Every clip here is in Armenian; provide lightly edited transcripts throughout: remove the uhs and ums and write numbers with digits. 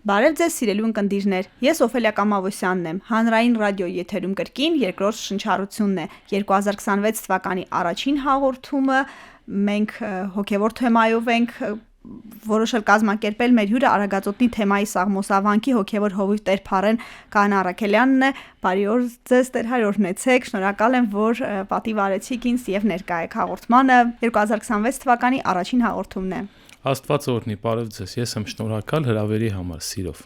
Բարև ձեզ սիրելի ունկնդիրներ, ես Օֆելիա Կամավոսյանն եմ, հանրային ռադիոյի եթերում կրկին երկրորդ շնչառությունն է, 2026 թվականի առաջին հաղորդումը, մենք հոգևոր թեմայով ենք որոշել կազմակերպել, մեր հյուրը Արագածոտնի թեմայի Սաղմոսավանքի հոգևոր հովիվ Տեր Փարեն Քահանա Առաքելյանն է, բարի օր ձեզ Տեր Հայր, օրհնեցեք, շնորհակալ եմ, որ պատիվ արեցիք ինձ եւ ներկա եք հաղորդմանը, 2026 թվականի առաջին հաղորդումն է։ Աստված օրհնի, բարև ձեզ, ես եմ շնորհակալ հրավերի համար, սիրով։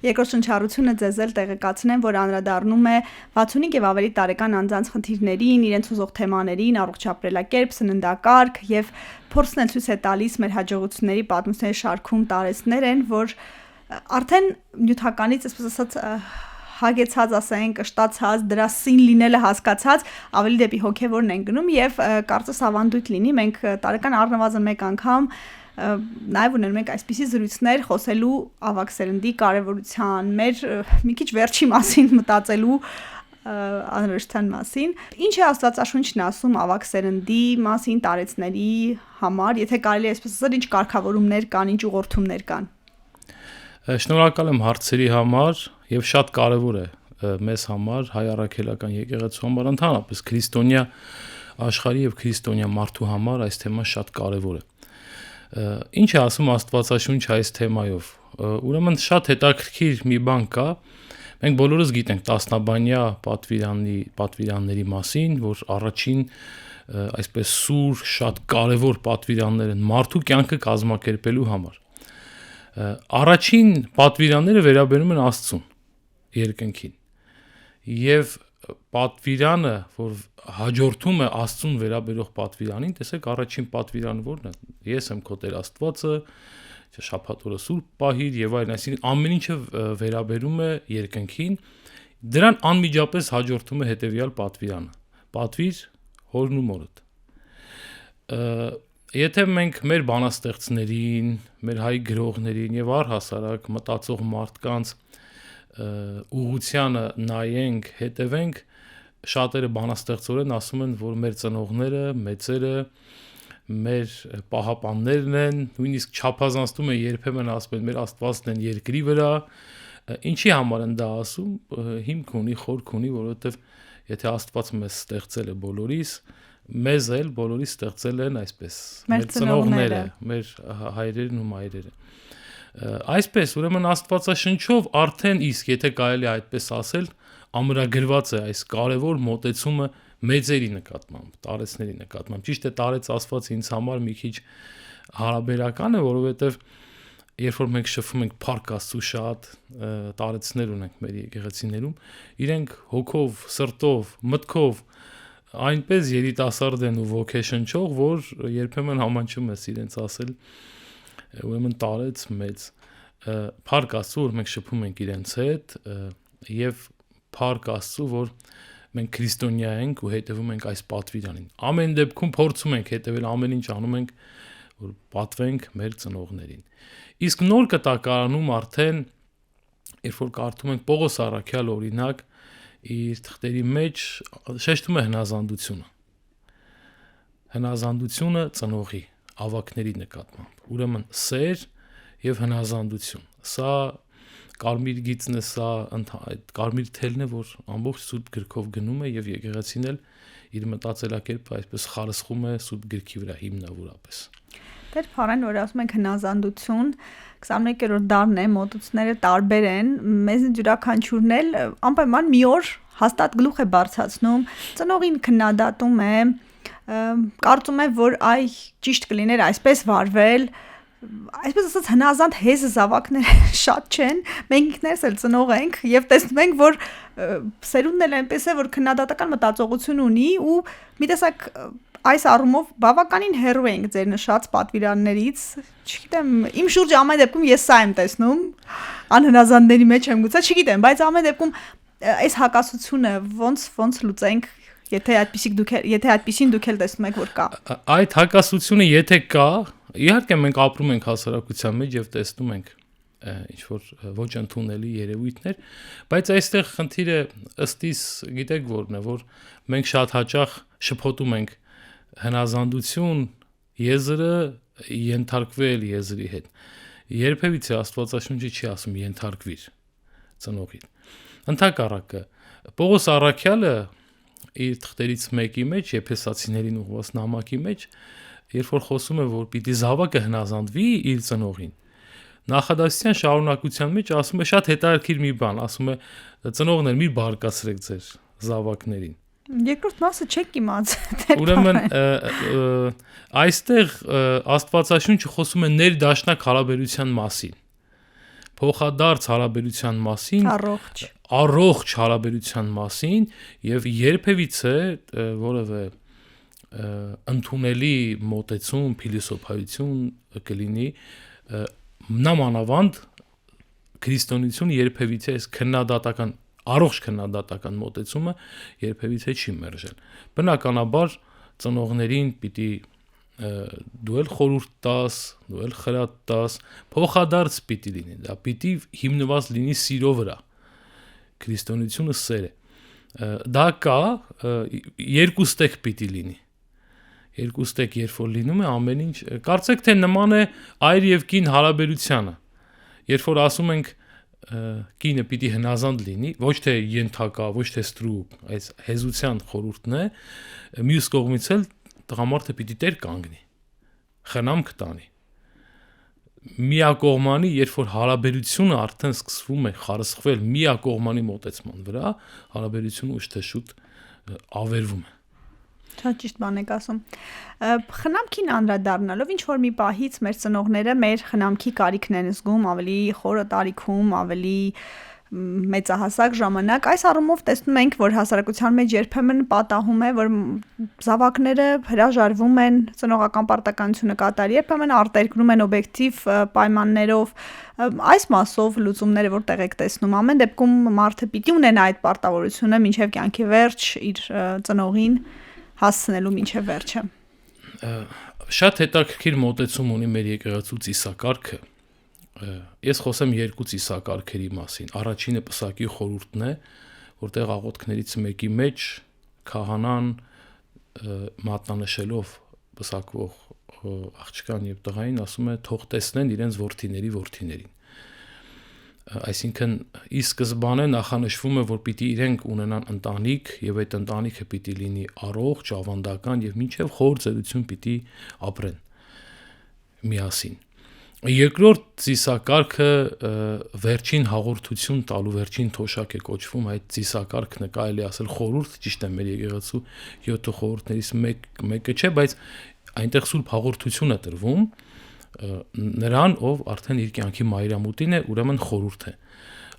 Երկրորդ շնչառությունը ձեզ էլ տեղեկացնեմ, որ անդրադառնում է 65 եւ ավելի տարեկան անձանց խնդիրներին, իրենց ուզող թեմաներին, առողջապրելակերպ, սննդակարգ եւ փորձն էլ ցույց է տալիս մեր հաջողությունների պատմությունների շարքում տարեցներ են, որ արդեն նյութականից, այսպես ասած, հագեցած, ասենք, կշտացած, դրա սին լինելը հասկացած, ավելի դեպի հոգևորն են գնում եւ կարծես ավանդույթ լինի, մենք տարեկան առնվազն մեկ անգամ նաև ունենում ենք այսպիսի զրույցներ խոսելու ավագ սերնդի կարևորության, մեր մի քիչ վերջի մասին մտածելու անհրաժեշտության մասին։ Ինչ է Աստվածաշունչն ասում ավագ սերնդի մասին տարեցների համար, եթե կարելի է այսպես ասել, ինչ կարգավորումներ կան, ինչ ուղղորդումներ կան։ Շնորհակալ եմ հարցերի համար եւ շատ կարեւոր է մեզ համար, հայ առաքելական եկեղեցու համար, ընդհանրապես քրիստոնյա աշխարհի եւ քրիստոնյա մարդու համար այս թեման շատ կարեւոր է։ Ինչ է ասում Աստվածաշունչը այս թեմայով։ Ուրեմն շատ հետաքրքիր մի բան կա։ Մենք բոլորս գիտենք տասնաբանյա պատվիրանների մասին, որ առաջին այսպես սուր, շատ կարևոր պատվիրաններ են մարդու կյանքը կազմակերպելու համար։ Առաջին պատվիրանները վերաբերում են Աստծուն, երկնքին։ Եվ պատվիրանը, որ հաջորդում է Աստծուն վերաբերող պատվիրանին, տեսեք առաջին պատվիրանը որն է։ Ես եմ քո Տեր Աստվածը, շաբաթ օրը սուրբ պահիր եւ այլն, այսինքն ամեն ինչը վերաբերում է երկնքին, դրան անմիջապես հաջորդում է հետեւյալ պատվիրանը. պատվիր հորն ու մորդ։ Եթե մենք մեր բանաստեղծներին, մեր հայ գրողներին եւ առհասարակ մտածող մարդկանց ուղղությանը նայենք, հետևենք, շատերը բանաստեղծորեն ասում են, որ մեր ծնողները, մեծերը, մեր պահապաններն են, նույնիսկ չափազանցնում են, երբեմն ասում են, մեր Աստվածն են երկրի վրա, ինչի համար են դա ասում, հիմք ունի, խորք ունի, որովհետև եթե Աստված մեզ ստեղծել է բոլորիս, մեզ էլ բոլորիս ստեղծել են այսպես, մեր ծնողները, մեր հայրերն ու մայրերը։ Այսպես, ուրեմն Աստվածաշնչով արդեն իսկ, եթե կարելի այդպես ասել, ամրագրված է այս կարևոր մոտեցումը մեծերի նկատմամբ, տարեցների նկատմամբ։ Ճիշտ է, տարեց ասված ինձ համար մի քիչ հարաբերական է, որովհետև երբ որ մենք շփվում ենք Փառք Աստծու շատ տարեցներ ունենք մեր եկեղեցիներում, իրենք հոգով, սրտով, մտքով այնպես երիտասարդ են ու ոգեշնչող, որ երբեմն համանչում ես իրենց ասել, ուրեմն տարեց մեծ։ Փառք Աստծու, որ մենք շփում ենք իրենց հետ եւ Փառք Աստծու, որ մենք քրիստոնյա ենք ու հետևում ենք այս պատվիրանին։ Ամեն դեպքում փորձում ենք հետևել, ամեն ինչ անում ենք, որ պատվենք մեր ծնողներին։ Իսկ նոր կտակարանում արդեն, երբ որ կարդում ենք Պողոս առաքյալ օրինակ, իր թղթերի մեջ շեշտում է հնազանդությունը։ Հնազանդությունը ծնողի, ավագների նկատմամբ։ Ուրեմն սեր եւ հնազանդություն։ Սա կարմիր գիծն է, սա կարմիր թելն է, որ ամբողջ սուրբ գրքով գնում է եւ եկեղեցին էլ իր մտածելակերպը այսպես խարսխում է սուրբ գրքի վրա հիմնավորապես։ Տեր Փարեն, որ ասում ենք հնազանդություն, 21-րդ դարն է, մոտեցումները տարբեր են, մեզ յուրաքանչյուրն էլ անպայման մի օր հաստատ գլուխ է բարձրացնում, ծնողին քննադատում է, կարծում է, որ այ ճիշտ կլիներ այսպես վարվել, այսպես ասած հնազանդ հեզը զավակները շատ չեն, մենք ինքներս էլ ծնող ենք եւ տեսնում ենք, որ սերունդն էլ այնպես է, որ քննադատական մտածողություն ունի ու մի տեսակ այս առումով բավականին հեռու ենք ձեր նշած պատվիրաններից, չգիտեմ, իմ շուրջը ամեն դեպքում ես սա եմ տեսնում, անհնազանդների մեջ եմ գուցե, չգիտեմ, բայց ամեն դեպքում այս հակասությունը ոնց լուծենք, եթե այդպեսին դուք էլ տեսնում եք, որ կա։ Այդ հակասությունը եթե կա, իհարկե մենք ապրում ենք հասարակության մեջ եւ տեսնում ենք ինչ որ ոչ ընդունելի երևույթներ, բայց այստեղ խնդիրը ըստ իս գիտեք որն է, որ մենք շատ հաճախ շփոթում ենք հնազանդություն եզրը ենթարկվել եզրի հետ։ երբևիցե Աստվածաշունչը չի ասում ենթարկվիր ծնողին։ Ընդհակառակը Պողոս առաքյալը իր թղթերից մեկի մեջ, Եփեսացիներին ուղղված նամակի մեջ, երբ որ խոսում է, որ պիտի զավակը հնազանդվի իր ծնողին, նախադասության շարունակության մեջ ասում է շատ հետաքրքիր մի բան, ասում է ծնողներ մի բարկացրեք ձեր զավակներին։ Երկրորդ մասը չեք իմացել։ Ուրեմն այստեղ Աստվածաշունչը խոսում է ներդաշնակ հարաբերության մասին, փոխադարձ հարաբերության մասին, առողջ հարաբերության մասին եւ երբևիցե որևէ ընդունելի մոտեցում, փիլիսոփայություն կլինի նամանավանդ քրիստոնեությունը երբևիցե այս քննադատական առողջ քննադատական մոտեցումը երբևիցե չի մերժել։ Բնականաբար ծնողներին պիտի դու էլ խորհուրդ տաս, դու էլ խրատ տաս, փոխադարձ պիտի լինի, դա պիտի հիմնված լինի սիրո վրա։ Քրիստոնեությունը սեր է։ Դա կա երկու ստեկ պիտի լինի։ Երկու ստեկ երբ որ լինում է ամեն ինչ, կարծեք թե նման է այր եւ կին հարաբերությանը։ Երբ որ ասում ենք կինը պիտի հնազանդ լինի, ոչ թե ենթակա, ոչ թե ստրուկ, այս հեզության խորհուրդն է, մյուս կողմից էլ տղամարդը պիտի տեր կանգնի, խնամք տանի։ Միակողմանի, երբ որ հարաբերությունը արդեն սկսվում է խարսխվել միակողմանի մոտեցման վրա, հարաբերությունը ուշ թե շուտ ավերվում է։ Շատ ճիշտ բան եք ասում։ Խնամքին անդրադառնալով ինչ որ մի պահից մեր ծնողները մեր խնամքի կարիքն են զգում ավելի խորը տարիքում, ավելի մեծահասակ ժամանակ։ Այս առումով տեսնում ենք, որ հասարակության մեջ երբեմն պատահում է, որ զավակները հրաժարվում են ծնողական պարտականությունը կատարել, երբեմն արտերկրում են օբյեկտիվ պայմաններով։ Այս մասով լուծումները որտեղ եք տեսնում։ Ամեն դեպքում մարդը պիտի ունենա այդ պարտավորությունը մինչև կյանքի վերջ իր ծնողին հասցնելու մինչև վերջը։ Շատ հետաքրքիր մոտեցում ունի մեր եկեղեցու ծիսակարգը։ Ես խոսեմ երկու ծիսակարգերի մասին։ Առաջինը պսակի խորհուրդն է, որտեղ աղոթքներից մեկի մեջ քահանան մատնանշելով պսակվող աղջկան եւ տղային ասում է թող տեսնեն իրենց որդիներին։ Այսինքն ի սկզբանե նախանշվում է, որ պիտի իրենք ունենան ընտանիք եւ այդ ընտանիքը պիտի լինի առողջ, ավանդական եւ մինչեւ խոր ծերություն պիտի ապրեն միասին։ Երկրորդ ծիսակարգը վերջին հաղորդություն տալու վերջին թոշակ է կոչվում, այդ ծիսակարգն է կարելի ասել խորհուրդ, ճիշտ է, մեր եկեղեցու 7 խորհուրդներից մեկը չէ, բայց այնտեղ սուրբ հաղորդություն է տրվում նրան, ով արդեն իր կյանքի մայրամուտին է, ուրեմն խորհուրդ է։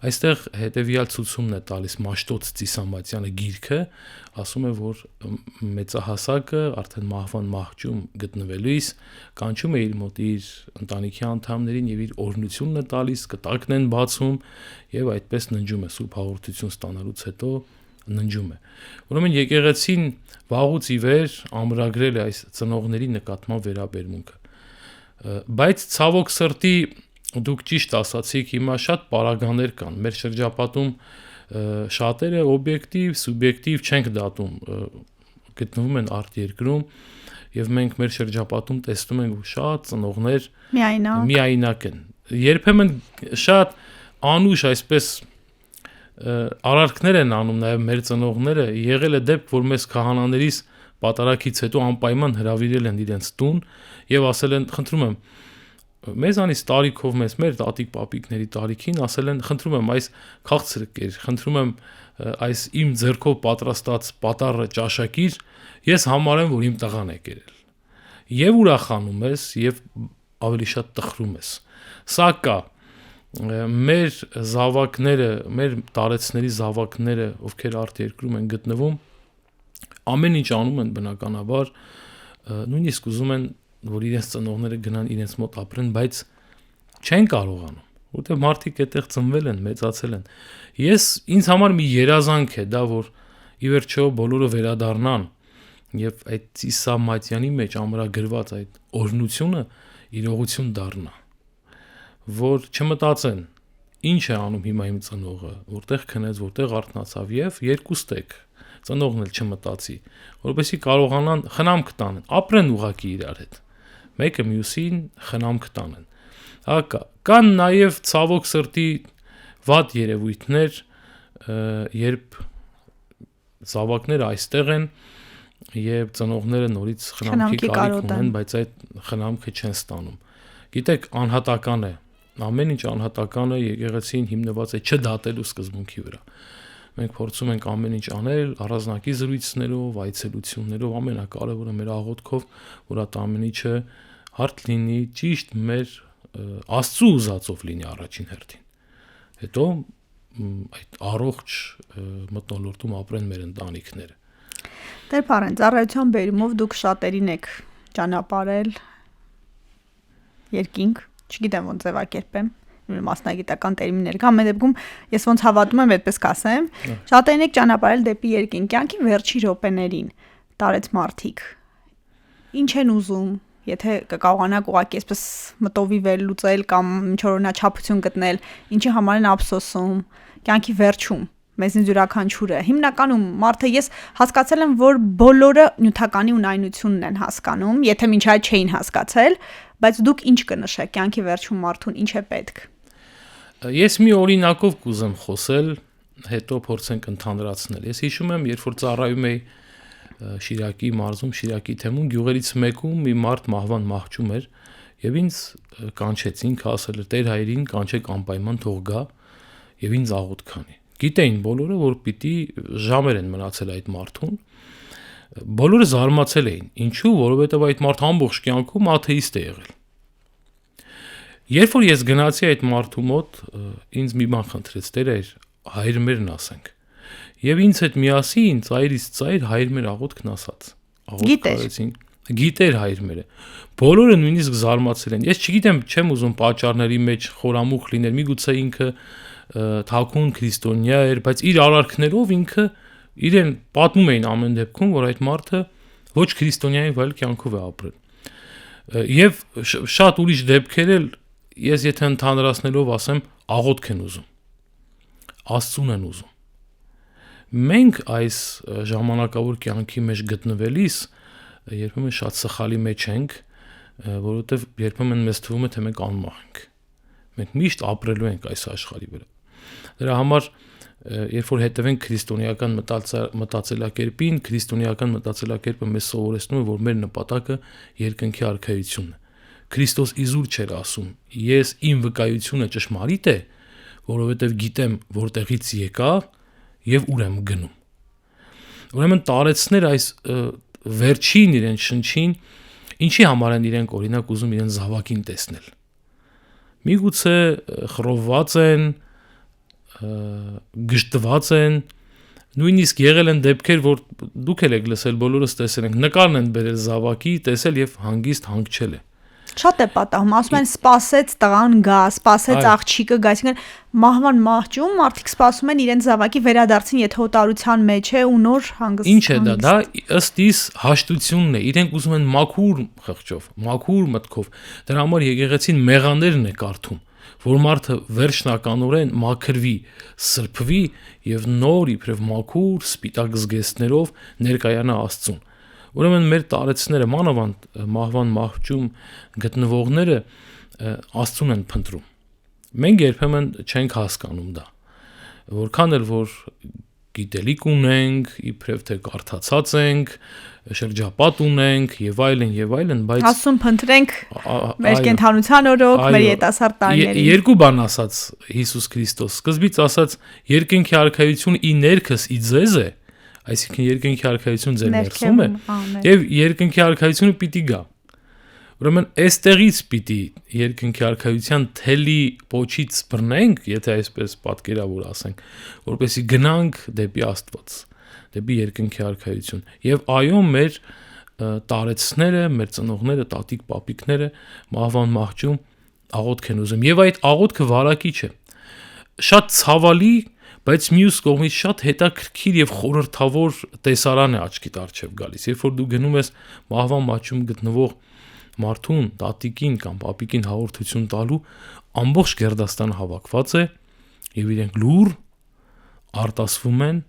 Այստեղ հետևյալ ցուցումն է տալիս Մաշտոց Ծիսամատյանը գիրքը, ասում է, որ մեծահասակը արդեն մահվան մահճում գտնվելիս կանչում է իր մոտ իր ընտանիքի անդամներին եւ իր օրհնությունն է տալիս, կտակն են բացում եւ այդպես ննջում է սուրբ հաղորդություն ստանալուց հետո ննջում է։ Ուրեմն եկեղեցին վաղուց ի վեր ամրագրել է այս ծնողների նկատմամբ վերաբերմունքը։ Բայց ցավոք սրտի դուք ճիշտ ասացիք, հիմա շատ պարագաներ կան մեր շրջապատում, շատերը օբյեկտիվ, սուբյեկտիվ չենք դատում, գտնվում են արտերկրում եւ մենք մեր շրջապատում տեսնում ենք, որ շատ ծնողներ միայնակ են։ Երբեմն շատ անուշ այսպես արարքներ են անում նաեւ մեր ծնողները, եղել է դեպք, որ մեզ քահանաներից պատարակից հետո անպայման հրավիրել են իրենց տուն եւ ասել են, խնդրում եմ, մեզանից տարիքով մեզ մեր տատիկ պապիկների տարիքին ասել են, խնդրում եմ այս քաղցրը կեր, խնդրում եմ այս իմ ձեռքով պատրաստած պատարը ճաշակիր, ես համարեմ, որ իմ տղան է կերել։ Եվ ուրախանում ես, եւ ավելի շատ տխրում ես։ Սա կա մեր զավակները, մեր տարեցների զավակները, ովքեր արտերկրում են գտնվում, ամեն ինչ անում են բնականաբար, նույնիսկ ուզում են, որ իրենց ծնողները գնան իրենց մոտ ապրեն, բայց չեն կարողանում, որտեղ մարդիկ այդտեղ ծնվել են, մեծացել են։ Ինձ համար մի երազանք է դա, որ ի վերջո բոլորը վերադառնան եւ այդ Ծիսամատյանի մեջ ամրագրված այդ օրհնությունը իրողություն դառնա, որ չմտածեն ինչ է անում հիմա իմ ծնողը, որտեղ քնեց, որտեղ արթնացավ եւ երկու ստեկ ծնողն էլ չմտածի, որովհետեւ կարողանան խնամք տանեն, ապրեն ուղակի իրար հետ, մեկը մյուսին խնամք տանեն։ Կան նաև ցավոք սրտի վատ երևույթներ, երբ զավակները այստեղ են եւ ծնողները նորից խնամքի կարիք ունեն, բայց այդ խնամքը չեն ստանում։ Գիտեք, անհատական է, ամեն ինչ անհատական է, եկեղեցին հիմնված է չդատելու սկզբունքի վրա։ Մենք փորձում ենք ամեն ինչ անել, առանձնակի զրույցներով, այցելություններով, ամենակարևորը մեր աղոթքով, որ այդ ամեն ինչը հարթ լինի, ճիշտ մեր Աստծու ուզածով լինի առաջին հերթին։ Հետո այդ առողջ մթնոլորտում ապրեն մեր ընտանիքները։ Տեր Փարեն, ծառայության բերումով դուք շատերին եք ճանապարհել երկինք, չգիտեմ ոնց ձևակերպեմ, մասնագիտական տերմիններ կան, ամեն դեպքում ես ոնց հավատում եմ, այդպես կասեմ, շատերին եք ճանապարհել դեպի երկինք, կյանքի վերջի րոպեներին, տարեց մարդիկ։ Ինչ են ուզում, եթե կկարողանաք ուղղակի այսպես մտովի վերլուծել կամ ինչ-որ գտնել, ինչի համար են ափսոսում, կյանքի վերջում մեզնից յուրաքանչյուրը։ Հիմնականում մարդը ես հասկացել եմ, որ բոլորը նյութականի ունայնությունն են հասկանում, եթե մինչ այդ չէին հասկացել, բայց դուք ինչ կնշեք կյանքի վերջում մարդուն ինչ է պետք։ Ես մի օրինակով կուզեմ խոսել, հետո փորձենք ընդհանրացնել։ Ես հիշում եմ, երբ որ ծառայում էի Շիրակի մարզում, Շիրակի թեմում, գյուղերից մեկում մի մարդ մահվան մահճում էր, եւ ինձ կանչեցին, ասել էր Տեր հայրին կանչեք անպայման թող գա եւ ինձ աղոթք քանի։ Գիտեին բոլորը, որ պիտի ժամեր են մնացել այդ մարդուն։ Բոլորը զարմացել էին։ Ինչու՞, որովհետեւ այդ մարդը ամբողջ կյանքում աթեիստ է եղել։ Երբ որ ես գնացի այդ մարդու մոտ, ինձ մի բան խնդրեց, Տեր հայր մերն ասենք։ Եվ ինձ հետ միասին ծայրից ծայր հայր մեր աղոթքն ասաց։ Գիտեր հայր մերը։ Բոլորը նույնիսկ զարմացել են։ Ես չգիտեմ, չեմ ուզում պատճառների մեջ խորամուխ լինել, միգուցե ինքը թաքուն քրիստոնյա էր, բայց իր արարքներով ինքը իրեն պատմում էին ամեն դեպքում, որ այդ մարդը ոչ քրիստոնյայի, այլ կյանքով է ապրել։ Եվ շատ ուրիշ դեպքեր էլ ես եթե ընդհանրացնելով ասեմ, աղոթք են ուզում։ Աստծուն են ուզում։ Մենք այս ժամանակավոր կյանքի մեջ գտնվելիս երբեմն շատ սխալի մեջ ենք, որովհետև երբեմն մեզ թվում է, թե մենք անմահ ենք։ Մենք միշտ ապրելու ենք այս աշխարհի վրա։ Դրա համար երբ որ հետևենք քրիստոնեական մտածելակերպին, քրիստոնեական մտածելակերպը մեզ սովորեցնում է, որ մեր նպատակը երկնքի արքայությունն է։ Քրիստոս իզուր չէր ասում. Ես իմ վկայությունը ճշմարիտ է, որովհետև գիտեմ որտեղից եկա եւ ուր եմ գնում։ Ուրեմն տարեցներ այս վերջին իրեն շնչին, ինչի համար են իրենք օրինակ ուզում իրեն զավակին տեսնել։ Միգուցե խռովված են, գժտված են, նույնիսկ եղել են դեպքեր, որ դուք եք լսել, բոլորս տեսել ենք, նկարն են բերել զավակի, տեսել եւ հանգիստ հանգչել է։ Շատ է պատահում, ասում են սպասեց տղան գա, սպասեց աղջիկը գա, այսինքն մահվան մահճում մարդիկ սպասում են իրենց զավակի վերադարձին, եթե օտարության մեջ է ու նոր հանգիստ։ Ինչ է դա ըստ իս հաշտությունն է, իրենք ուզում են մաքուր խղճով, մաքուր մտքով։ Դրա համար եկեղեցին մեղաներն է կարդում, որ մարդը վերջնականորեն մաքրվի, սրբվի եւ նոր իբրև մաքուր սպիտակ զգեստներով ներկայանա Աստծուն։ Ուրեմն մեր տարեցները մանավանդ մահվան մահճում գտնվողները Աստծուն են փնտրում։ Մենք երբեմն չենք հասկանում դա։ Որքան էլ որ գիտելիք ունենք, իբրև թե կարդացած ենք, շրջապատ ունենք եւ այլն, բայց Աստծուն փնտրենք մեր կենթանության օրոք, մեր յետասարդ տարիներին։ Երկու բան ասաց Հիսուս Քրիստոս։ Սկզբից ասաց երկնքի արքայությունը ի ներքս ի ձեզ է, այսինքն երկնքի արքայություն ձեր ներսում է, եւ երկնքի արքայությունը պիտի գա։ Ուրեմն այստեղից պիտի երկնքի արքայության թելի փոչից բռնենք, եթե այսպես պատկերավոր ասենք, որպեսզի գնանք դեպի Աստված, դեպի երկնքի արքայություն։ Եվ այո, մեր տարեցները, մեր ծնողները, տատիկ, պապիկները մահվան մահճում աղոթք են ուզում, եւ այդ աղոթքը վարակիչ է։ Շատ ցավալի, բայց մյուս կողմից շատ հետաքրքիր եւ խորհրդավոր տեսարան է աչքիդ առջև գալիս։ Երբ որ դու գնում ես մահվան մահճում գտնվող մարդուն, տատիկին կամ պապիկին հաղորդություն տալու, ամբողջ Գերդաստանը հավաքված է եւ իրենք լուր արտասվում են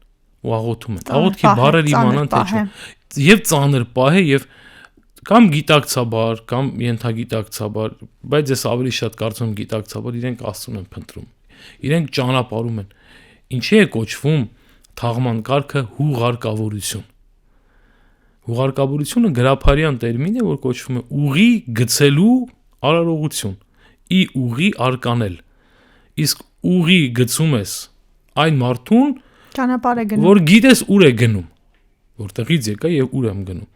ու աղոթում են։ Աղոթքի բառեր իմանան թե չէ։ Եվ ծանր պահ է եւ կամ գիտակցաբար, կամ ենթագիտակցաբար, բայց ես ավելի շատ կարծում եմ գիտակցաբար իրենք Աստծուն են փնտրում։ Իրենք ճանապարհում են։ Ինչի է կոչվում թաղման կարգը հուղարկավորություն։ Հուղարկավորությունը գրաբարյան տերմին է, որ կոչվում է ուղի գցելու արարողություն։ Ի ուղի արկանել։ Իսկ ուղի գցում ես այն մարդուն, ճանապարհ է գնում, որ գիտես ուր է գնում, որտեղից եկա եւ ուր եմ գնում։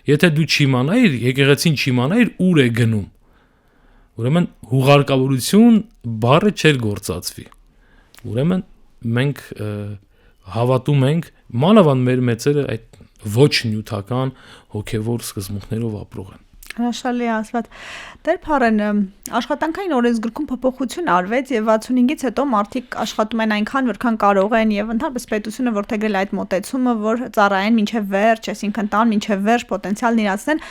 Եթե դու չիմանայիր, եկեղեցին չիմանայիր ուր է գնում, ուրեմն հուղարկավորություն բառը չէր գործածվի։ Ուրեմն մենք հավատում ենք, մանավանդ մեր մեծերը այդ ոչ նյութական հոգևոր սկզբունքներով ապրող են։ Հրաշալի ասված։ Տեր Փարեն, աշխատանքային օրենսգրքում փոփոխություն արվեց եւ 65-ից հետո մարդիկ աշխատում են այնքան, որքան կարող են եւ ընդհանրապես պետությունը որդեգրել այդ մոտեցումը, որ ծառայեն մինչեւ վերջ, այսինքն տան մինչեւ վերջ պոտենցիալն իրացնեն։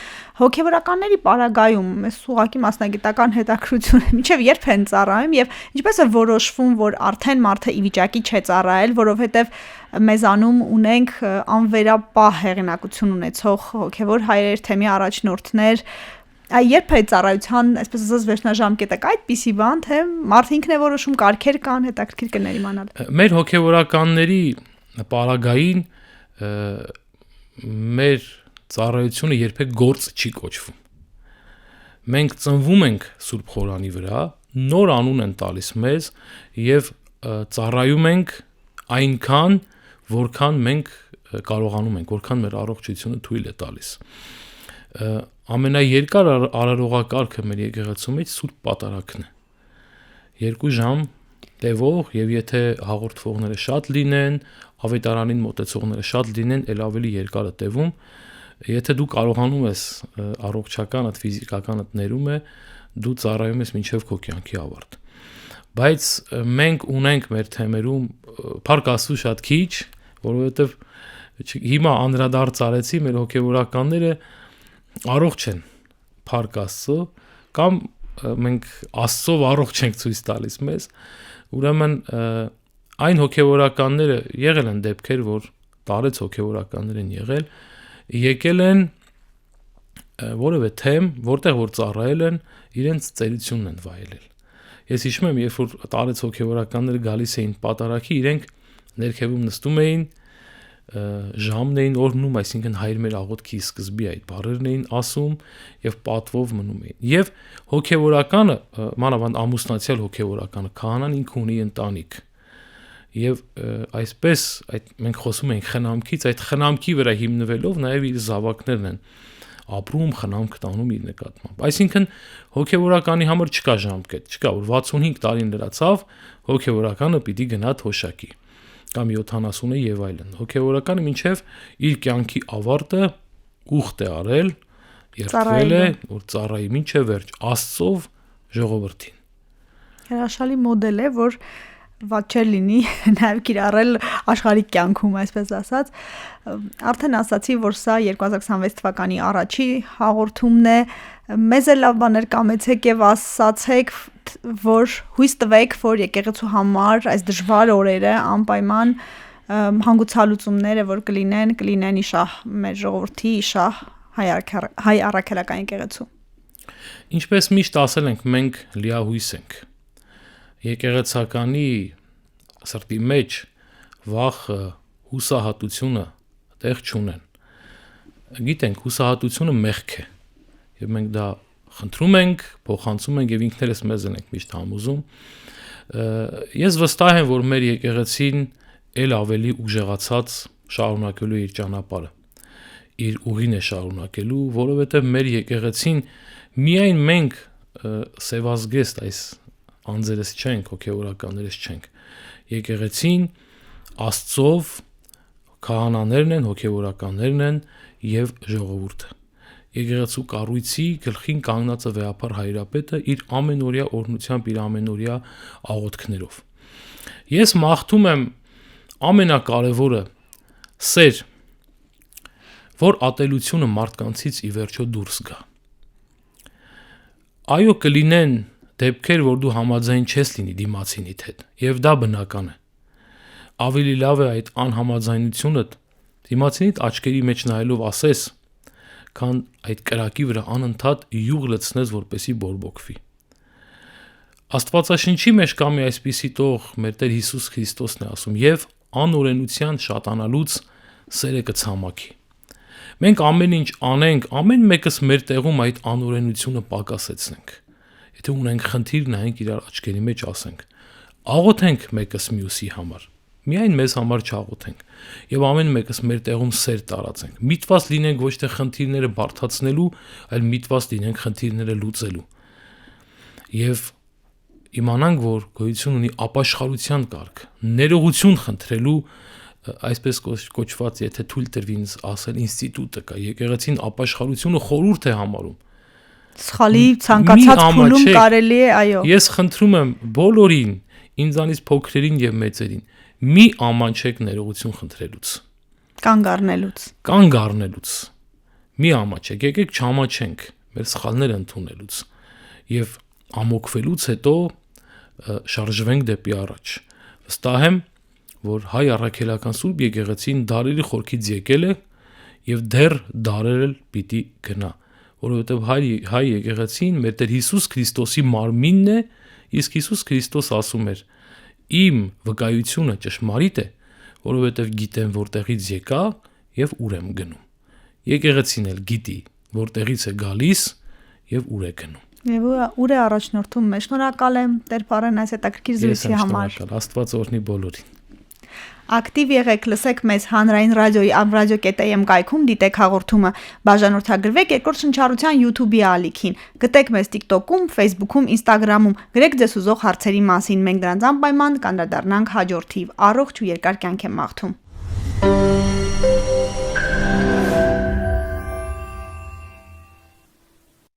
Հոգևորականների պարագայում ես ուղղակի մասնագիտական հետաքրություն մինչեւ երբ են ծառայում եւ ինչպես է որոշվում, որ արդեն մարդը ի վիճակի չէ ծառայել, որովհետեւ մեզանում ունենք անվերապահ հեղինակություն ունեցող հոգևոր հայրեր, թեմի առաջնորդներ, երբ է ծառայության, այսպես ասած, վերջնաժամկետը կա այդպիսի բան, թե մարդը ինքն է որոշում, կարգեր կան, հետաքրքիր կներ իմանալ։ Մեր հոգևորականների պարագային մեր ծառայությունը երբեք գործ չի կոչվում։ Մենք ծնվում ենք Սուրբ Խորանի վրա, նոր անուն են տալիս մեզ եւ ծառայում ենք այնքան, որքան մենք կարողանում ենք, որքան մեր առողջությունը թույլ է տալիս։ Ամենաերկար արարողակարգը մեր եկեղեցու մեջ Սուրբ Պատարագն է։ 2 ժամ տևող եւ եթե հաղորդվողները շատ լինեն, ավետարանին մոտեցողները շատ լինեն, ել ավելի երկարը տևում։ Եթե դու կարողանում ես առողջականդ, ֆիզիկականդ ներում է, դու ծառայում ես մինչև քո կյանքի ավարտ։ Բայց մենք ունենք մեր թեմերում փառք Աստծո շատ քիչ, որովհետև հիմա անդրադարձ արեցի մեր հոգևորականները առողջ են, փառք Աստծո, կամ մենք Աստծով առողջ ենք ցույց տալիս մեզ, ուրեմն այն հոգևորականները եղել են դեպքեր, որ տարեց հոգևորականներ են եկել են որևէ թեմ, որտեղ որ ծառայել են, իրենց ծերությունն են վայելել։ Ես հիշում եմ, երբ որ տարեց հոգևորականները գալիս էին պատարագի, իրենք ներքևում նստում էին, ժամն էին օրհնում, այսինքն հայր մեր աղոթքի սկզբի այդ բառերն էին ասում եւ պատվով մնում էին։ Եվ հոգևորականը, մանավանդ ամուսնացյալ հոգևորականը, քահանան ինքը ունի ընտանիք։ Եվ այսպես մենք խոսում ենք խնամքից, այդ խնամքի վրա հիմնվելով նաեւ իր զավակներն են ապրում, խնամք տանում իր նկատմամբ։ Այսինքն հոգևորականի համար չկա ժամկետ, չկա որ 65 տարին լրացավ, հոգևորականը պիտի գնա թոշակի կամ 70 եւ այլն։ Հոգևորականը մինչեւ իր կյանքի ավարտը ուխտ է արել, երբվել է, որ ծառայի մինչեւ վերջ Աստծով ժողովրդին։ Հրաշալի մոդել է, որ վատ չէ լինի նաև կիրառել աշխարհիկ կյանքում, այսպես ասած։ Արդեն ասացի, որ սա 2026 թվականի առաջի հաղորդումն է։ Մեզ էլ լավ բաներ կամեցեք եւ ասացեք, որ հույս տվեք, որ եկեղեցու համար այս դժվար օրերը անպայման հանգուցալուծումները, որ կլինեն իշահ մեր ժողովրդի, իշահ հայ առաքելական եկեղեցու։ Ինչպես միշտ ասել ենք, մենք լիահույս ենք։ Եկեղեցականի սրտի մեջ վախը, հուսահատությունը տեղ չունեն։ Գիտենք, հուսահատությունը մեղք է, եւ մենք դա խնդրում ենք, փոխանցում ենք եւ ինքներս մեզ ենք միշտ համոզում։ Ես վստահ եմ, որ մեր եկեղեցին ել ավելի ուժեղացած շարունակելու իր ճանապարհը, իր ուղին է շարունակելու, որովհետեւ մեր եկեղեցին միայն մենք սևազգեստ այս անձերս չենք, հոգևորականներս չենք։ Եկեղեցին Աստծով քահանաներն են, հոգևորականներն են եւ ժողովուրդը։ Եկեղեցու կառույցի գլխին կանգնած է վեհապար հայրապետը իր ամենօրյա օրհնությամբ, իր ամենօրյա աղոթքներով։ Ես մաղթում եմ ամենակարևորը սեր, որ ատելությունը մարդկանցից ի վերջո դուրս գա։ Այո, կլինեն դեպքեր, որ դու համաձայն չես լինի դիմացինիդ հետ, եւ դա բնական է։ Ավելի լավ է այդ անհամաձայնությունը դիմացինիդ աչքերի մեջ նայելով ասես, քան այդ կրակի վրա անընդհատ յուղ լցնես, որպեսի բորբոքվի։ Աստվածաշնչի մեջ կա մի այսպիսի տող, մեր Տեր Հիսուս Քրիստոսն է ասում, եւ անօրենության շատանալուց սերը կցամաքի։ Մենք ամեն ինչ անենք, ամեն մեկս մեր տեղում այդ անօրենությունը պակասեցնենք։ Եթե ունենք խնդիր, նայենք իրար աչքերի մեջ ասենք, աղոթենք մեկս մյուսի համար։ Միայն մեզ համար չաղոթենք եւ ամեն մեկս մեր տեղում սեր տարածենք։ Միտված լինենք ոչ թե խնդիրները բարթացնելու, այլ միտված լինենք խնդիրները լուծելու։ Եվ իմանանք, որ գոյություն ունի ապաշխարության կարգ, ներողություն խնդրելու, այսպես կոչված, եթե թույլ տրվի ինձ ասել, ինստիտուտը կա, եկեղեցին ապաշխարությունը խորհուրդ է համարում։ Սխալի ցանկացած փուլում կարելի է, այո։ Ես խնդրում եմ բոլորին, ինձանից փոքրերին եւ մեծերին, մի ամանչեք ներողություն խնդրելուց, կանգ առնելուց, մի ամանչեք, եկեք չամաչենք մեր սխալները ընդունելուց եւ ամոքվելուց հետո շարժվենք դեպի առաջ։ Վստահ եմ, որ հայ առաքելական Սուրբ եկեղեցին դարերի խորքից եկել է եւ դեռ դարեր էլ պիտի գնա, որովհետեւ հայ եկեղեցին մեր Տեր Հիսուս Քրիստոսի մարմինն է, իսկ Հիսուս Քրիստոս ասում էր. Իմ վկայությունը ճշմարիտ է, որովհետև գիտեմ որտեղից եկա եւ ուր եմ գնում։ Եկեղեցին էլ գիտի որտեղից է գալիս եւ ուր է գնում։ Եվ ուր է առաջնորդում մեզ։ Շնորհակալ եմ Տեր Պարեն այս հետաքրքիր զրույցի համար։ Աստված օրհնի բոլորին։ Ակտիվ եղեք, լսեք մեզ հանրային ռադիոյի am.radio.am կայքում, դիտեք հաղորդումը, բաժանորդագրվեք Երկրորդ շնչառության YouTube-ի ալիքին, գտեք մեզ TikTok-ում, Facebook-ում, Instagram-ում, գրեք ձեզ ուզող հարցերի մասին, մենք դրանց անպայման կանդրադառնանք հաջորդիվ։ Առողջ ու երկար կյանք եմ մաղթում։